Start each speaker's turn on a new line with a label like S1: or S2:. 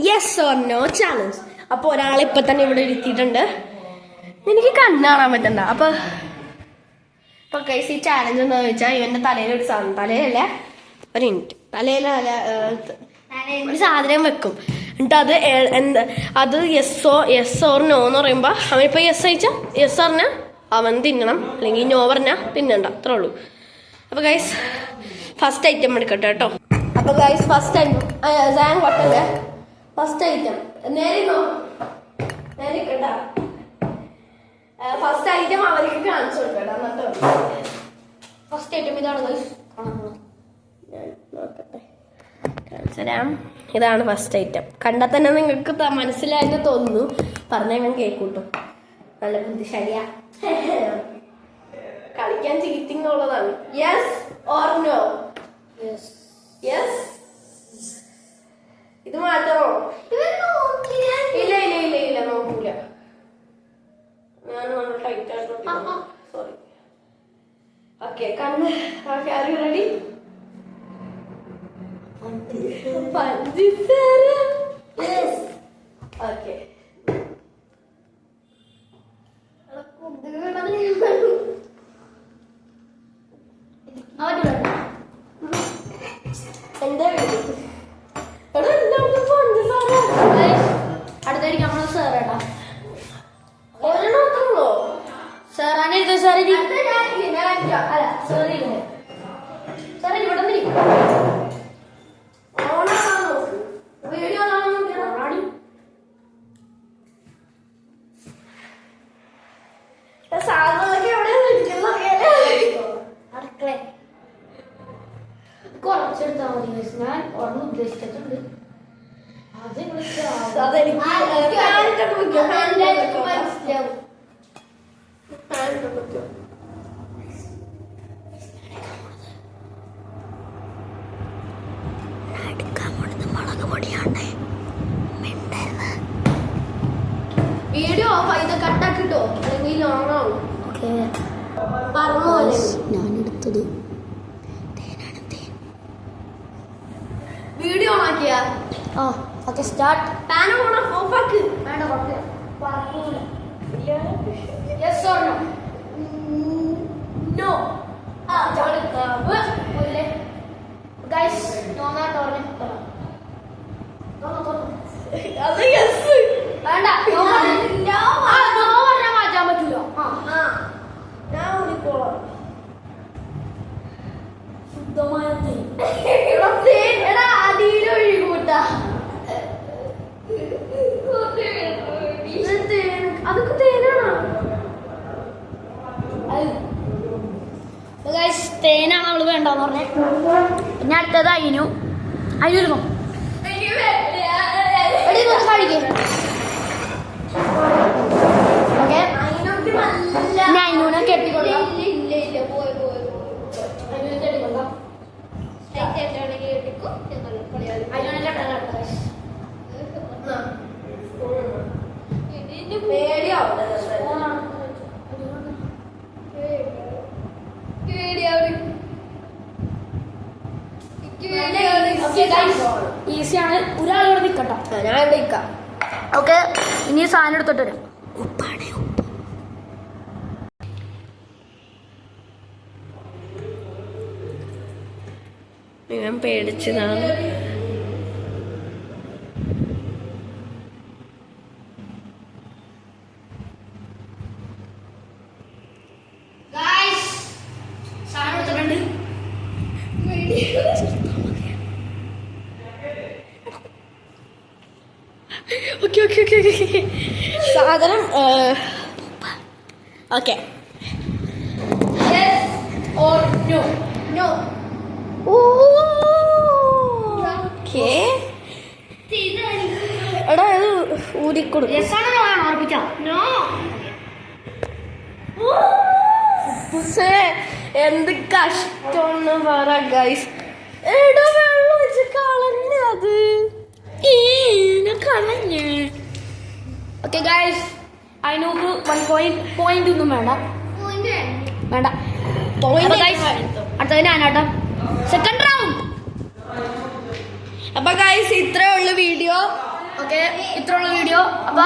S1: Yes or no challenge. അപ്പൊ ഒരാളെ ഇപ്പൊ തന്നെ ഇവിടെ ഇരുത്തിയിട്ടുണ്ട്. എനിക്ക് കണ്ണാണാൻ പറ്റണ്ട. അപ്പൊ ഈ ചാലഞ്ച് എന്താന്ന് വെച്ചാൽ ഇവന്റെ തലയിലൊരു സാധനം, തലയിലല്ല ഒരു മിനിറ്റ്, തലയിൽ ഒരു സാധനം വെക്കും. എന്നിട്ട് അത് യെസ് ഓർ നോ എന്ന് പറയുമ്പോ അവനിപ്പോ യെസ് അയച്ചാ യെസ് പറഞ്ഞാൽ അവൻ തിന്നണം, അല്ലെങ്കിൽ നോ പറഞ്ഞാൽ തിന്നണ്ട, അത്രേ ഉള്ളൂ. അപ്പൊ ഗൈസ് ഫസ്റ്റ് ഐറ്റം എടുക്കട്ടെ കേട്ടോ. അപ്പൊ guys first item first item first item അവർക്ക് കാണിച്ചു കൊടുക്കട്ടെ. എന്നിട്ട് ഫസ്റ്റ് ഐറ്റം ഇതാണ് ഗൈസ്, നോക്കട്ടെ കാണിച്ചു തരാം. ഇതാണ് ഫസ്റ്റ് ഐറ്റം. കണ്ടാൽ തന്നെ നിങ്ങൾക്ക് മനസ്സിലായെന്ന് തോന്നുന്നു. പറഞ്ഞാൽ ഞാൻ കേൾക്കൂട്ടോ, നല്ല ബുദ്ധിശാലിയാ. കളിക്കാൻ ചീറ്റിംഗ് ഉള്ളതാണ്. Yes or no? യെസ്. ഇത് മാറ്റണോ? ഇല്ല നോക്കൂല. ഞാൻ ടൈറ്റ് ആയിട്ട് സോറി. ഓക്കെ കണ്ണ്. Okay are you ready? പഞ്ചസാര. യെസ്. ഓക്കെ അടുത്തേക്ക് നമ്മള് സാറേടാ ഒരെണ്ണോ സാറാണ് ഇത്. സാറി അല്ല സോറി സാറേ ഇവിടെ വീഡിയോ സാധനങ്ങളൊക്കെ എവിടെ അടുക്കള കുറച്ചെടുത്താൽ മതി. ഞാൻ ഒരെണ്ണം ഉദ്ദേശിച്ചിട്ടുണ്ട്. വീഡിയോ ഓഫ് ചെയ്ത് കട്ടാക്കിട്ടോ, അല്ലെങ്കിൽ ലോങ് ആവും. ഞാനെടുത്തത് വീഡിയോ ഓണാക്കിയ. Okay start. പാൻ ഓഫ് ആക്ക്. വേണ്ട കുഴപ്പമില്ല. Yes or no? No. Guys നോന്നാട്ടോ അത് യെസ്. വേണ്ട നോ പറഞ്ഞാൽ മാറ്റാൻ പറ്റൂലോ. ഞാൻ വിളിക്കോളാം. ശുദ്ധമായ അടിയിലൊഴുകൂട്ടാ. അതൊക്കെ തേനാണോ? തേനാണ് അവള് വേണ്ടെന്ന് പറഞ്ഞേ. പിന്നെ അടുത്തത് അയിനു കഴിക്കേ. പിന്നെ അയിനൂനെ കെട്ടിക്കൊള്ളാം. ഈസിയാണ്. ഒരാളിവിടെ നിൽക്കട്ടോ, ഞാൻ ഇവിടെ നിൽക്കാം. ഓക്കെ ഇനി സാധനം എടുത്തോട്ട് വരാം. ഉപ്പാണ് ഉപ്പ്. ഞാൻ പേടിച്ചതാണ്. സാധനം ഓക്കെ. എടാ ഇത് ഊരിക്കൊടുക്കും. എന്ത് കഷ്ടമെന്ന് പറ ഗൈസ്. എടാ വെള്ളം വെച്ച് കളഞ്ഞത് കളഞ്ഞ്. ഓക്കെ ഗൈസ് അതിനൊക്കെ 1 പോയിന്റ് ഒന്നും വേണ്ട. അടുത്തത് ഞാനാട്ടോ. സെക്കൻഡ് റൗണ്ട് അപ്പൊ ഗൈസ് ഇത്രേ ഉള്ളു വീഡിയോ. ഓക്കെ, ഇത്ര ഉള്ള വീഡിയോ. അപ്പൊ